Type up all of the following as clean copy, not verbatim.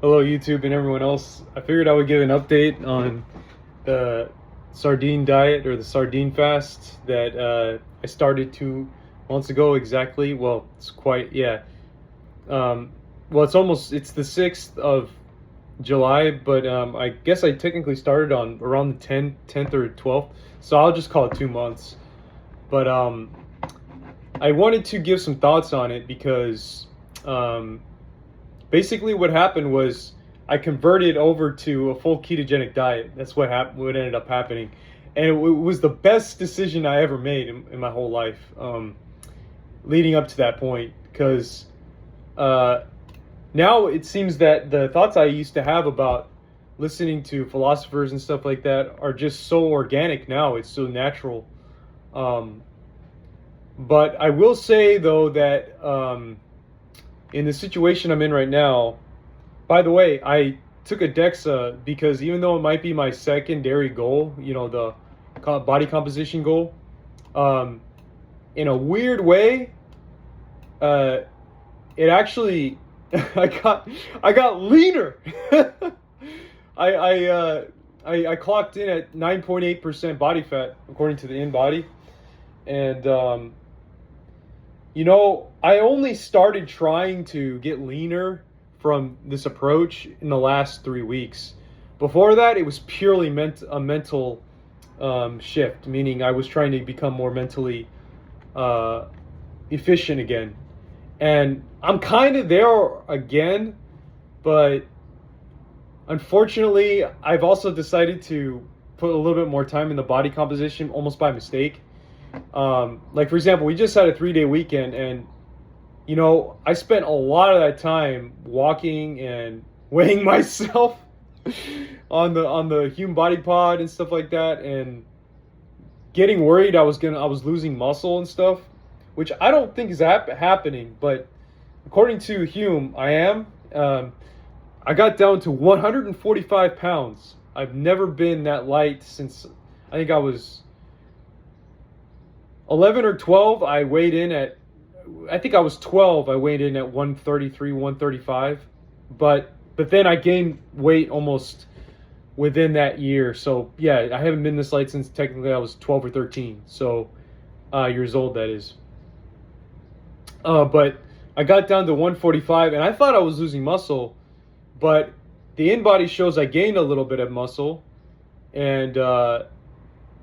Hello, YouTube and everyone else. I figured I would give an update on the sardine diet or the sardine fast that I started 2 months ago exactly. Well, it's quite, yeah. Um, well, it's the 6th of July, but I guess I technically started on around the 10th or 12th. So I'll just call it 2 months. But I wanted to give some thoughts on it because um, basically what happened was I converted over to a full ketogenic diet. That's what ended up happening, and it was the best decision I ever made in my whole life, leading up to that point. Because now it seems that the thoughts I used to have about listening to philosophers and stuff like that are just so organic now. It's so natural. But I will say though that in the situation I'm in right now, by the way, I took a DEXA because even though it might be my secondary goal, the body composition goal, in a weird way, it actually I got leaner. I clocked in at 9.8% body fat according to the InBody, and I only started trying to get leaner from this approach in the last 3 weeks. Before that, it was purely a mental shift, meaning I was trying to become more mentally efficient again. And I'm kind of there again, but unfortunately, I've also decided to put a little bit more time in the body composition almost by mistake. Like, for example, we just had a 3-day weekend, and I spent a lot of that time walking and weighing myself on the human body pod and stuff like that, and getting worried I was losing muscle and stuff, which I don't think is happening, but according to Hume, I am. I got down to 145 pounds. I've never been that light since I think I was 11 or 12. I think I was 12. I weighed in at 133, 135. But then I gained weight almost within that year. So, yeah, I haven't been this light since technically I was 12 or 13. So, years old, that is. But I got down to 145, and I thought I was losing muscle. But the InBody shows I gained a little bit of muscle. And,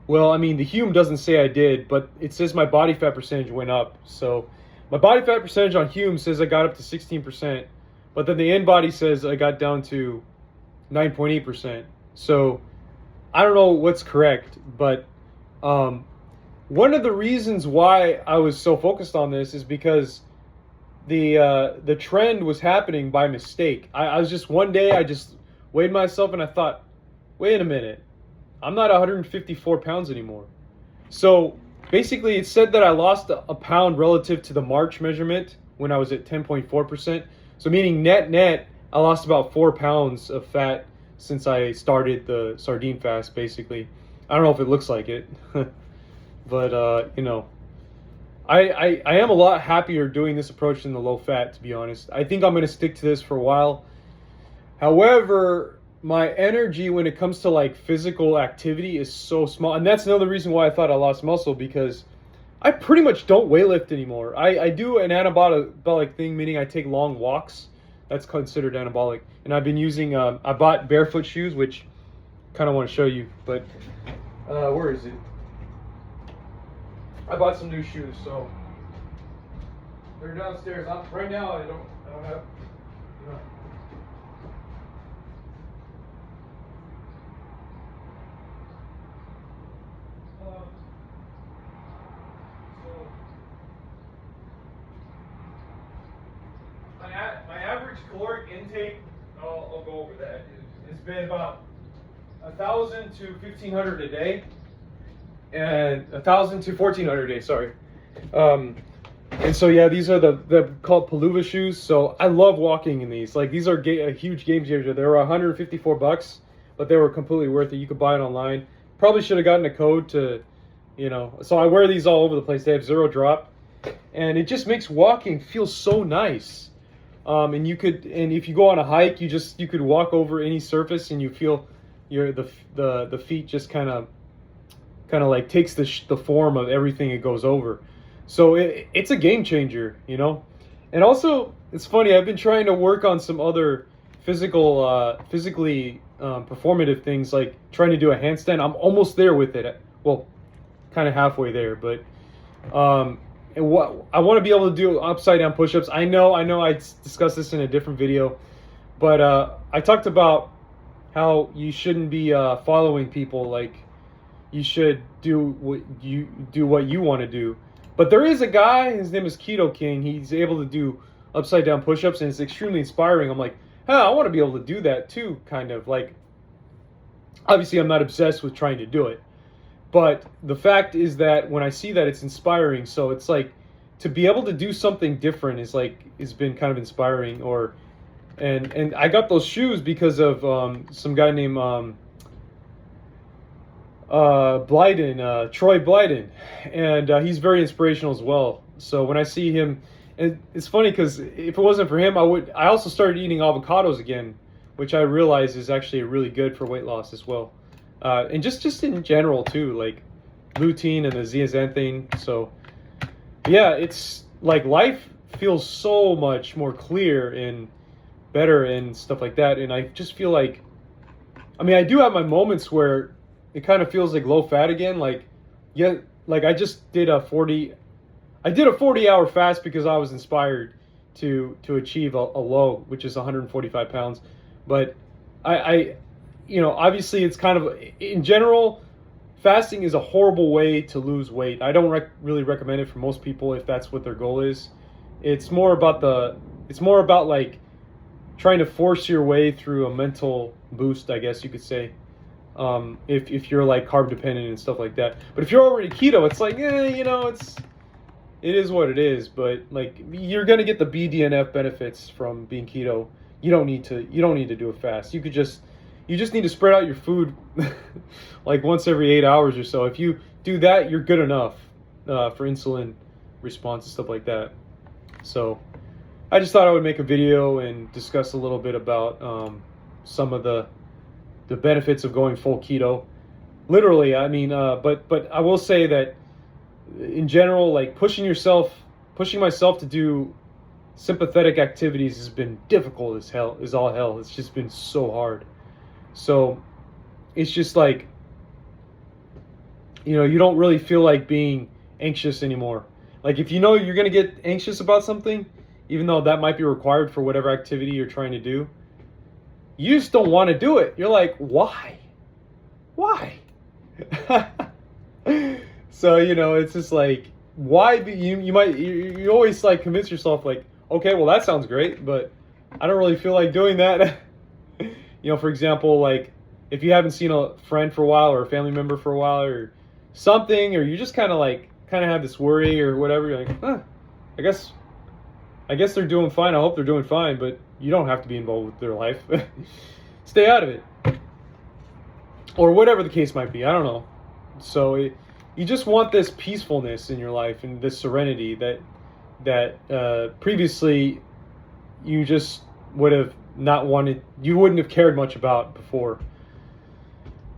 well, I mean, the Hume doesn't say I did, but it says my body fat percentage went up. So my body fat percentage on Hume says I got up to 16%, but then the InBody says I got down to 9.8%. So I don't know what's correct, but one of the reasons why I was so focused on this is because the trend was happening by mistake. I was just one day I just weighed myself and I thought, wait a minute. I'm not 154 pounds anymore. So basically it said that I lost a pound relative to the March measurement when I was at 10.4%. So meaning net, I lost about 4 pounds of fat since I started the sardine fast, basically. I don't know if it looks like it, but I am a lot happier doing this approach than the low fat, to be honest. I think I'm going to stick to this for a while. However, my energy when it comes to like physical activity is so small, and that's another reason why I thought I lost muscle, because I pretty much don't weightlift anymore. I do an anabolic thing, meaning I take long walks. That's considered anabolic, and I've been using I bought barefoot shoes, which kind of want to show you, but where is it? I bought some new shoes, so they're downstairs. Right now I don't have, you know. My average caloric intake, I'll go over that. It's been about 1,000 to 1,500 a day, and 1,000 to 1,400 a day. Sorry. And so yeah, these are they're called Paluva shoes. So I love walking in these. Like, these are a huge game changer. They were $154, but they were completely worth it. You could buy it online. Probably should have gotten a code to, So I wear these all over the place. They have 0 drop, and it just makes walking feel so nice. And if you go on a hike, you could walk over any surface and you feel the feet just kind of like takes the form of everything it goes over. So it's a game changer, you know. And also, it's funny. I've been trying to work on some other physically performative things, like trying to do a handstand. I'm almost there with it. Well, kind of halfway there, but and what I want to be able to do upside down push-ups. I know I discussed this in a different video, but I talked about how you shouldn't be following people. Like, you should do what you want to do. But there is a guy, his name is Keto King. He's able to do upside down push-ups, and it's extremely inspiring. I'm like, I want to be able to do that too, kind of. Like, obviously I'm not obsessed with trying to do it, but the fact is that when I see that, it's inspiring. So it's like, to be able to do something different has been kind of inspiring. And I got those shoes because of some guy named Blyden, Troy Blyden, and he's very inspirational as well. So when I see him, and it's funny because if it wasn't for him, I also started eating avocados again, which I realize is actually really good for weight loss as well, and just in general too, like lutein and the zeaxanthin. So yeah, it's like life feels so much more clear and better and stuff like that. And I just feel like, I mean, I do have my moments where it kind of feels like low fat again. Like, yeah, like I just did a 40-hour fast because I was inspired to achieve a low, which is 145 pounds. But I obviously it's kind of, in general, fasting is a horrible way to lose weight. I don't really recommend it for most people if that's what their goal is. It's more about like trying to force your way through a mental boost, I guess you could say. If you're like carb dependent and stuff like that. But if you're already keto, it's like, it is what it is. But like, you're gonna get the BDNF benefits from being keto. You don't need to do a fast. You just need to spread out your food like once every 8 hours or so. If you do that, you're good enough for insulin response and stuff like that. So I just thought I would make a video and discuss a little bit about some of the benefits of going full keto. Literally, I mean, but I will say that in general, like pushing myself to do sympathetic activities has been difficult as hell, is all hell. It's just been so hard. So it's just like, you don't really feel like being anxious anymore. Like, if you know you're going to get anxious about something, even though that might be required for whatever activity you're trying to do, you just don't want to do it. You're like, why? So, it's just like, why you always like convince yourself like, okay, well, that sounds great, but I don't really feel like doing that. For example, like if you haven't seen a friend for a while or a family member for a while or something, or you just kind of have this worry or whatever, you're like, I guess they're doing fine. I hope they're doing fine, but you don't have to be involved with their life. Stay out of it. Or whatever the case might be. I don't know. So you just want this peacefulness in your life and this serenity that previously you just would have not wanted, you wouldn't have cared much about before.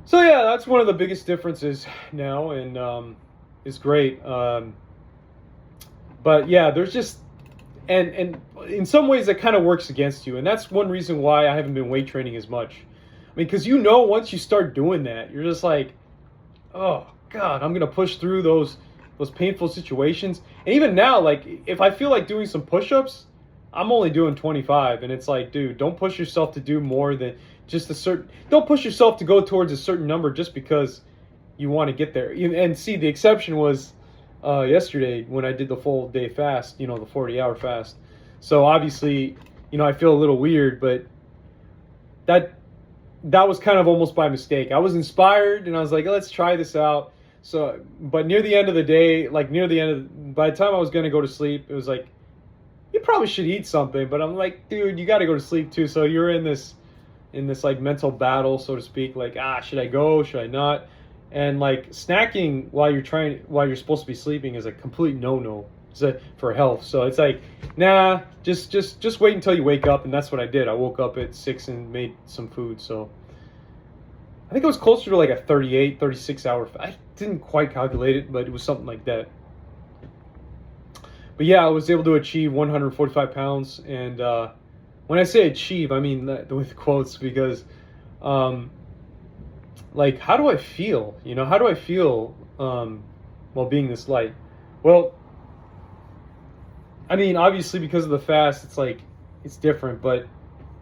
So yeah, that's one of the biggest differences now, and it's great. But yeah, there's just, and in some ways that kind of works against you, and that's one reason why I haven't been weight training as much. I mean, because once you start doing that, you're just like, oh God, I'm gonna push through those painful situations. And even now, like if I feel like doing some push-ups, I'm only doing 25, and it's like, dude, don't push yourself to do more than just don't push yourself to go towards a certain number just because you want to get there. And see, the exception was yesterday when I did the full day fast, the 40-hour fast. So obviously, I feel a little weird, but that was kind of almost by mistake. I was inspired and I was like, let's try this out. So, but near the end of the day, by the time I was going to go to sleep, it was like, you probably should eat something. But I'm like, dude, you got to go to sleep too. So you're in this like mental battle, so to speak, like, should I go? Should I not? And like snacking while you're supposed to be sleeping is a complete no-no. for health. So it's like, nah, just wait until you wake up, and that's what I did. I woke up at 6 and made some food. So I think it was closer to like a 38, 36 hour. I didn't quite calculate it, but it was something like that. But yeah, I was able to achieve 145 pounds, and when I say achieve, I mean that with quotes, because like, how do I feel? You know, how do I feel while being this light? Well, I mean, obviously because of the fast, it's like, it's different, but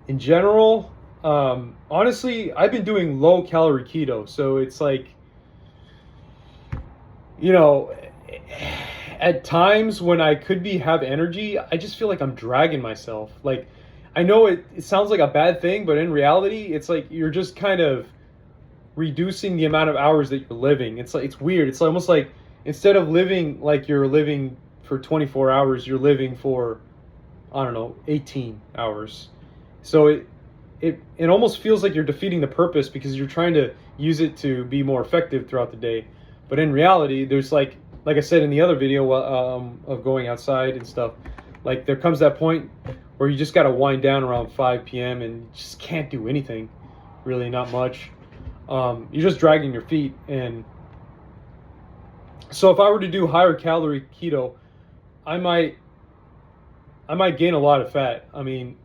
in general, honestly, I've been doing low calorie keto, so it's like, you know, at times when I could have energy, I just feel like I'm dragging myself. Like, I know it sounds like a bad thing, but in reality, it's like you're just kind of reducing the amount of hours that you're living. It's like, it's weird. It's almost like, instead of living like you're living for 24 hours, you're living for, I don't know, 18 hours. So it almost feels like you're defeating the purpose, because you're trying to use it to be more effective throughout the day. But in reality, there's like I said in the other video of going outside and stuff, like there comes that point where you just got to wind down around 5 p.m. and you just can't do anything, really, not much. You're just dragging your feet. And so if I were to do higher calorie keto, I might gain a lot of fat. I mean,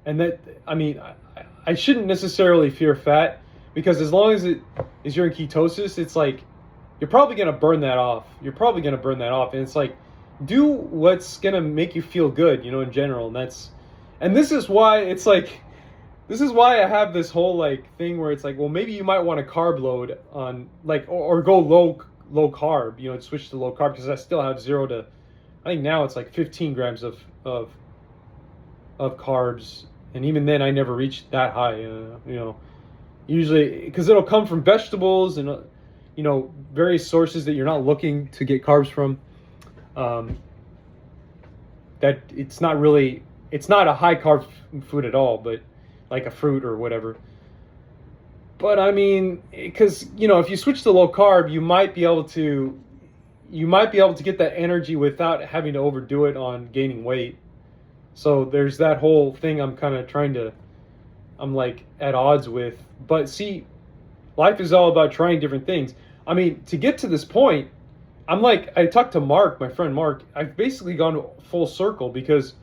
I shouldn't necessarily fear fat, because as long as you're in ketosis, it's like you're probably going to burn that off. And it's like, do what's going to make you feel good, you know, in general. And this is why I have this whole like thing where it's like, well, maybe you might want to carb load on, like, or go low carb, you know, switch to low carb, because I still have 0 to, I think now it's like 15 grams of carbs. And even then I never reached that high, you know, usually, because it'll come from vegetables and, you know, various sources that you're not looking to get carbs from. That it's not a high carb food at all, but like a fruit or whatever. But I mean, because, you know, if you switch to low carb, you might be able to get that energy without having to overdo it on gaining weight. So there's that whole thing I'm like at odds with. But see, life is all about trying different things. I mean, to get to this point, I talked to Mark, my friend Mark. I've basically gone full circle, because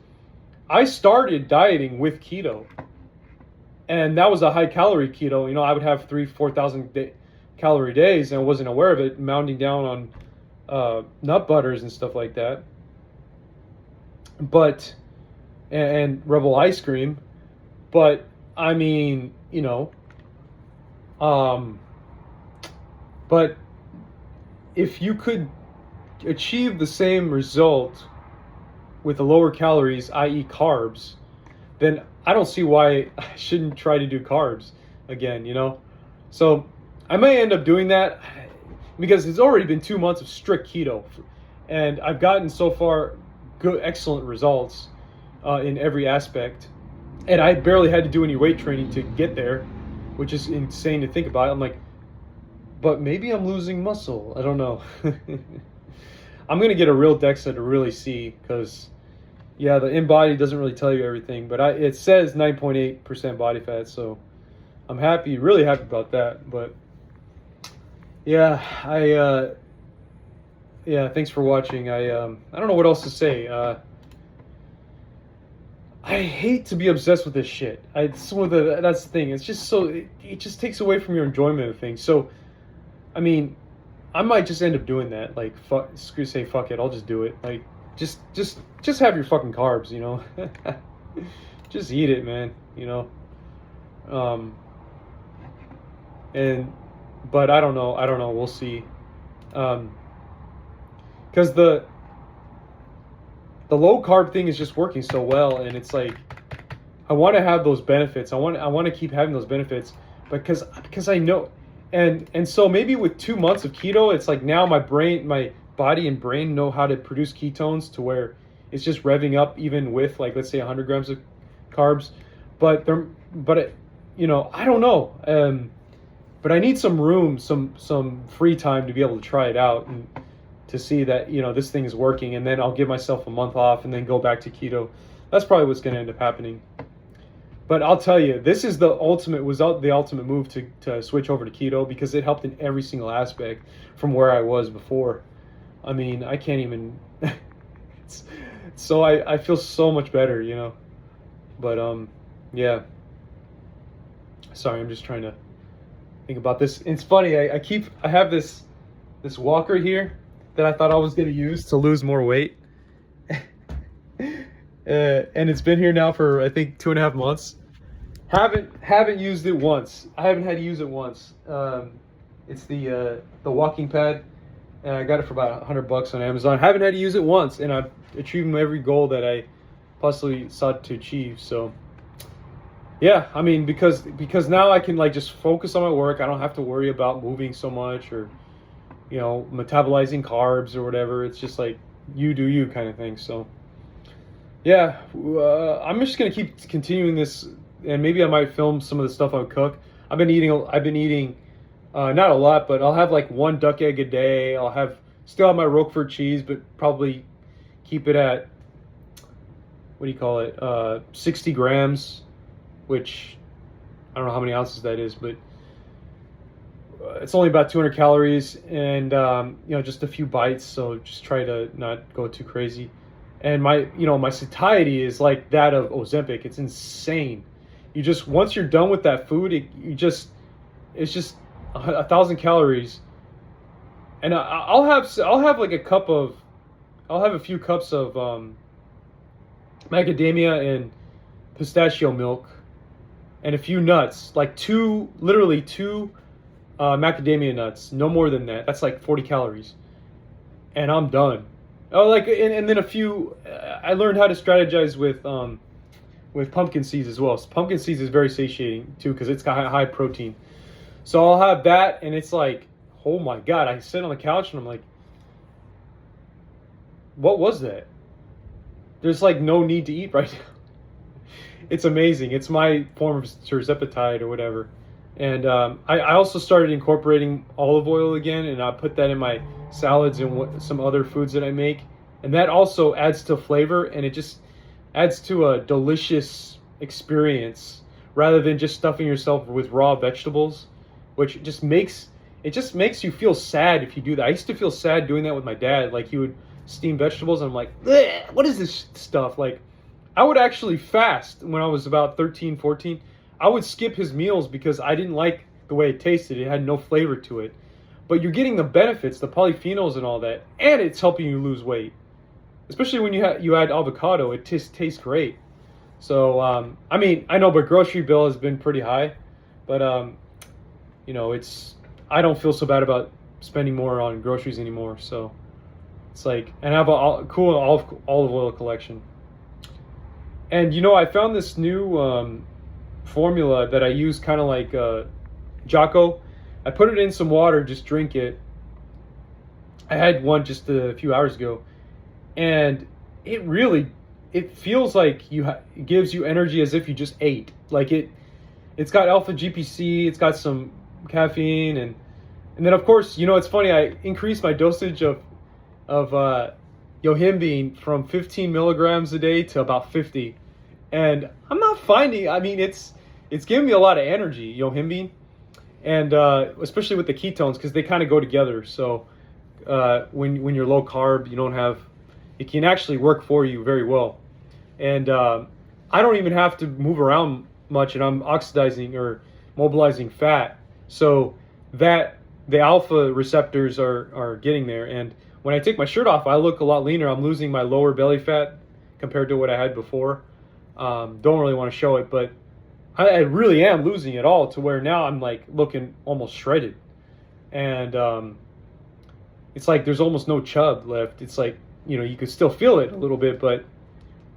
I started dieting with keto, and that was a high calorie keto. You know, I would have 4,000 calorie days, and I wasn't aware of it, mounting down on nut butters and stuff like that. But and Rebel ice cream. But I mean, you know, but if you could achieve the same result with the lower calories, i.e. carbs, then I don't see why I shouldn't try to do carbs again, you know? So I may end up doing that, because it's already been 2 months of strict keto, and I've gotten so far excellent results in every aspect. And I barely had to do any weight training to get there, which is insane to think about. I'm like, but maybe I'm losing muscle. I don't know. I'm going to get a real DEXA to really see, because, yeah, the InBody doesn't really tell you everything. But it says 9.8% body fat, so I'm happy, really happy about that. But, yeah, thanks for watching. I don't know what else to say. I hate to be obsessed with this shit. That's the thing. It's just it just takes away from your enjoyment of things. So, I mean, I might just end up doing that. Like, fuck it, I'll just do it. Like, just have your fucking carbs, you know. Just eat it, man. You know. But I don't know. We'll see. Because the low carb thing is just working so well, and it's like, I want to have those benefits. I want to keep having those benefits, because I know, and so maybe with 2 months of keto, it's like now my body and brain know how to produce ketones to where it's just revving up, even with, like, let's say 100 grams of carbs. But you know, I don't know. But I need some room, some free time to be able to try it out. to see that, you know, this thing is working, and then I'll give myself a month off and then go back to keto. That's probably what's going to end up happening. But I'll tell you, this is the ultimate move to switch over to keto, because it helped in every single aspect from where I was before. I mean, I can't even. So I feel so much better, you know. But yeah. Sorry, I'm just trying to think about this. It's funny. I have this walker here that I thought I was gonna use to lose more weight. And it's been here now for, I think, 2.5 months. Haven't used it once. I haven't had to use it once. It's the walking pad, and I got it for about $100 on Amazon. Haven't had to use it once, and I've achieved every goal that I possibly sought to achieve. So yeah, I mean, because now I can like just focus on my work. I don't have to worry about moving so much, or, you know, metabolizing carbs or whatever. It's just like you do you kind of thing. So yeah, I'm just gonna keep continuing this, and maybe I might film some of the stuff I would cook. I've been eating not a lot, but I'll have like 1 duck egg a day. Still have my Roquefort cheese, but probably keep it at, what do you call it, 60 grams, which I don't know how many ounces that is, but it's only about 200 calories, and you know, just a few bites. So just try to not go too crazy. And my satiety is like that of Ozempic. It's insane. Once you're done with that food, it's just 1,000 calories. And I'll have like I'll have a few cups of macadamia and pistachio milk, and a few nuts, like literally two macadamia nuts, no more than that. That's like 40 calories, and I'm done. Oh, like, and then a few. I learned how to strategize with pumpkin seeds as well. So pumpkin seeds is very satiating too, because it's got high protein. So I'll have that, and it's like, oh my God! I sit on the couch and I'm like, what was that? There's like no need to eat right now. It's amazing. It's my form of terzepatide or whatever. And I also started incorporating olive oil again, and I put that in my salads and some other foods that I make. And that also adds to flavor, and it just adds to a delicious experience rather than just stuffing yourself with raw vegetables, which just makes you feel sad if you do that. I used to feel sad doing that with my dad. Like, he would steam vegetables, and I'm like, what is this stuff? Like, I would actually fast when I was about 13, 14. I would skip his meals because I didn't like the way it tasted. It had no flavor to it. But you're getting the benefits, the polyphenols and all that, and it's helping you lose weight. Especially when you add avocado, it tastes great. So, I mean, I know my grocery bill has been pretty high, but, you know, I don't feel so bad about spending more on groceries anymore. So it's like, and I have a cool olive oil collection. And, you know, I found this new formula that I use, kind of like Jocko. I put it in some water, just drink it. I had one just a few hours ago, and it feels like it gives you energy as if you just ate. Like, it's got alpha GPC, it's got some caffeine, and then, of course, you know, it's funny, I increased my dosage of yohimbine from 15 milligrams a day to about 50, and I'm not finding, I mean, it's giving me a lot of energy, yohimbine, and especially with the ketones, because they kind of go together. So when you're low carb, it can actually work for you very well. And I don't even have to move around much, and I'm oxidizing or mobilizing fat, so that the alpha receptors are getting there. And when I take my shirt off, I look a lot leaner. I'm losing my lower belly fat compared to what I had before. Don't really want to show it, but I really am losing it all, to where now I'm like looking almost shredded. And it's like there's almost no chub left. It's like, you know, you could still feel it a little bit, but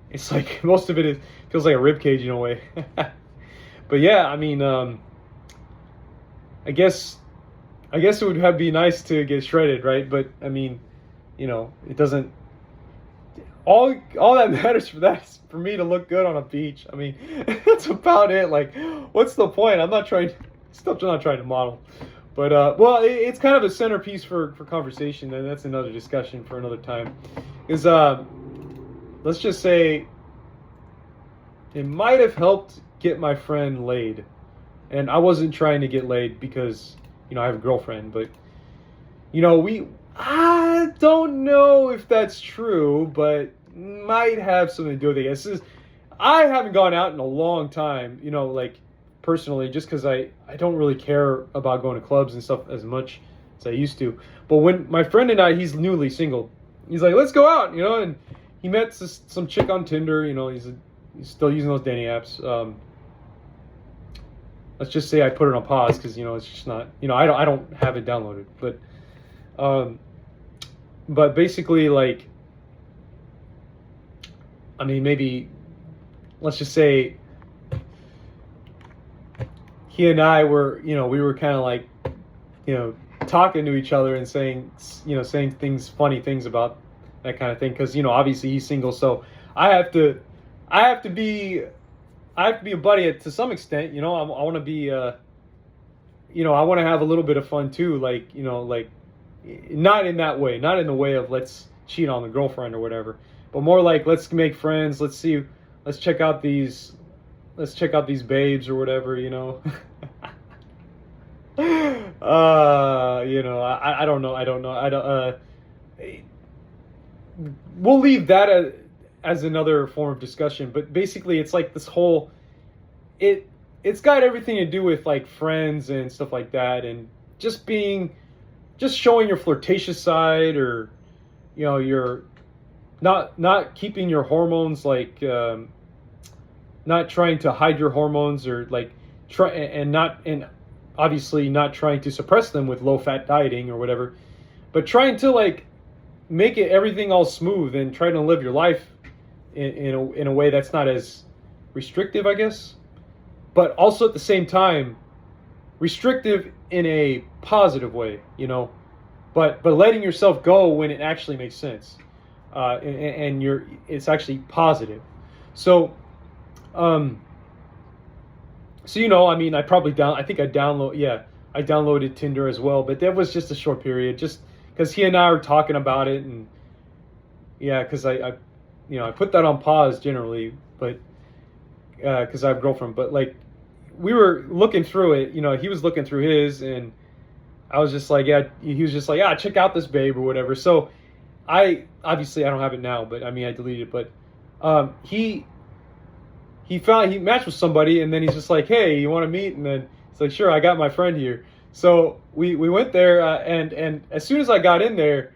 it's like most of it feels like a rib cage in a way. But yeah, I mean, I guess it would be nice to get shredded, right? But I mean, you know, it doesn't. All that matters for that is for me to look good on a beach. I mean, that's about it. Like, what's the point? Still not trying to model. But well, it's kind of a centerpiece for conversation, and that's another discussion for another time. Is let's just say it might have helped get my friend laid, and I wasn't trying to get laid because I have a girlfriend, but I don't know if that's true, but might have something to do with it. I haven't gone out in a long time, like personally, just because I don't really care about going to clubs and stuff as much as I used to. But when my friend and he's newly single, he's like, let's go out, and he met some chick on Tinder, he's still using those dating apps. Let's just say I put it on pause because it's just not, I don't have it downloaded, but basically, like, I mean, maybe let's just say he and I were, we were kind of like, talking to each other and saying things, funny things about that kind of thing. Because, obviously he's single. So I have to be a buddy to some extent, I want to be, I want to have a little bit of fun too. Like, like not in that way, not in the way of let's cheat on the girlfriend or whatever, but more like, let's make friends. Let's check out these babes or whatever, I don't know. We'll leave that as another form of discussion, but basically it's like this whole, it's got everything to do with like friends and stuff like that, and just showing your flirtatious side, or you're not keeping your hormones, like not trying to hide your hormones, or like and obviously not trying to suppress them with low fat dieting or whatever, but trying to like make it everything all smooth and trying to live your life in a way that's not as restrictive, I guess, but also at the same time restrictive in a positive way, but letting yourself go when it actually makes sense, and it's actually positive. So I mean, I downloaded Tinder as well, but that was just a short period, just because he and I were talking about it, and because I put that on pause generally, but because I have a girlfriend, but like we were looking through it, he was looking through his, and I was just like, he was just like, check out this babe or whatever. So I don't have it now, but I mean, I deleted it, but he matched with somebody, and then he's just like, hey, you want to meet? And then he's like, sure, I got my friend here. So we went there, and as soon as I got in there,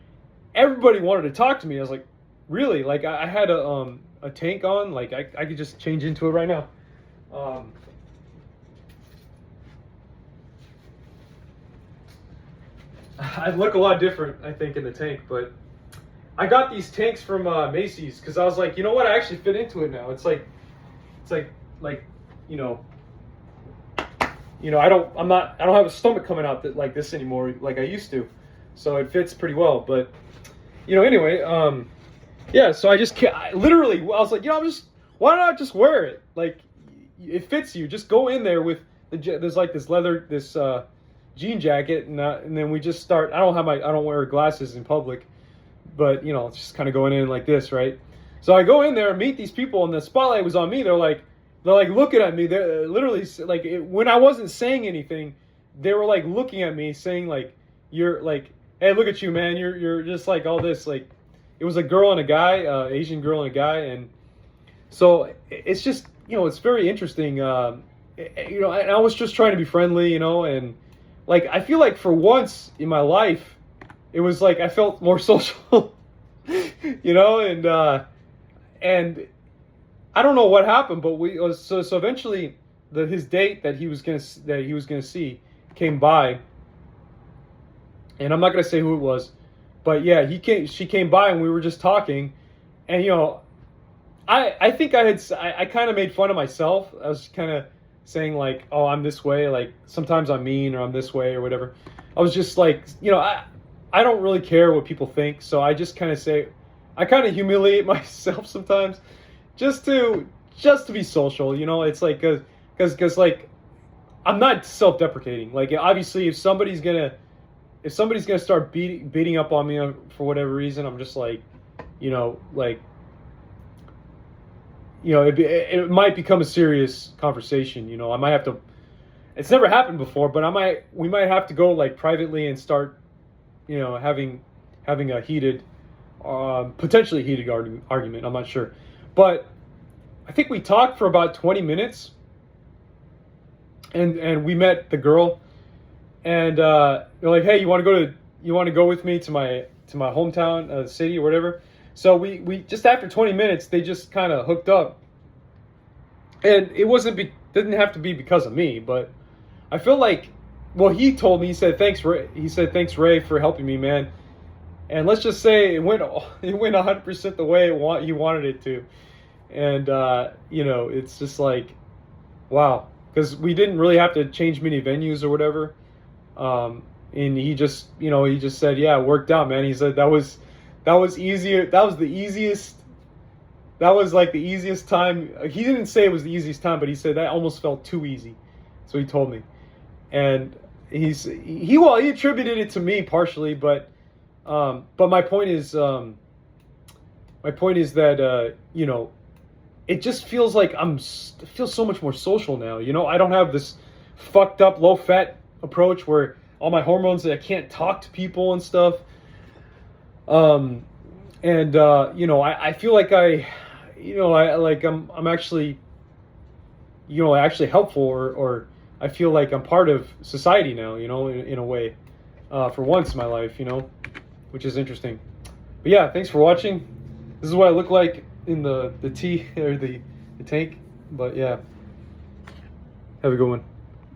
everybody wanted to talk to me. I was like, really? Like I had a tank on, like I could just change into it right now. I'd look a lot different, I think, in the tank, but I got these tanks from Macy's because I was like, you know what? I actually fit into it now. It's like I don't have a stomach coming out like this anymore, like I used to, so it fits pretty well. But anyway, so I was like, why not just wear it? Like, it fits you. Just go in there with there's like this leather, this jean jacket, and then we just start. I don't wear glasses in public, but it's just kind of going in like this, right? So I go in there and meet these people, and the spotlight was on me. They're like looking at me. They're literally like, when I wasn't saying anything, they were like looking at me, saying like, "You're like, hey, look at you, man. You're just like all this." Like, it was a girl and a guy, Asian girl and a guy, and so it's just it's very interesting. And I was just trying to be friendly, and like I feel like for once in my life, it was like I felt more social, and I don't know what happened, but so eventually his date that he was gonna see came by, and I'm not gonna say who it was, but yeah, she came by, and we were just talking, and I think I kind of made fun of myself. I was kind of saying like, oh, I'm this way, like sometimes I'm mean, or I'm this way, or whatever. I was just like, I don't really care what people think, so I just kind of say, I kind of humiliate myself sometimes, just to be social, It's like, because like I'm not self-deprecating. Like obviously, if somebody's gonna start beating up on me for whatever reason, I'm just like, you know, like, you know, it might become a serious conversation. You know, I might have to. It's never happened before, but we might have to go like privately and start, you know, having a heated, potentially heated argument. I'm not sure, but I think we talked for about 20 minutes, and we met the girl, and they're like, hey, you want to go with me to my hometown city or whatever. So we just after 20 minutes they just kind of hooked up, and it didn't have to be because of me, but I feel like, well, he told me, he said thanks Ray for helping me, man. And let's just say it went 100% the way he wanted it to, and you know, it's just like, wow, because we didn't really have to change many venues or whatever. And he just said, yeah, it worked out, man. He said that was easier. That was the easiest. That was like the easiest time. He didn't say it was the easiest time, but he said that almost felt too easy. So he told me, and he attributed it to me partially, but my point is that you know, it just feels like it feels so much more social now. You know, I don't have this fucked up low fat approach where all my hormones, I can't talk to people and stuff. You know, I feel like I'm actually, you know, actually helpful, or I feel like I'm part of society now, you know, in a way, for once in my life, you know, which is interesting. But yeah, thanks for watching. This is what I look like in the tea or the tank. But yeah, have a good one.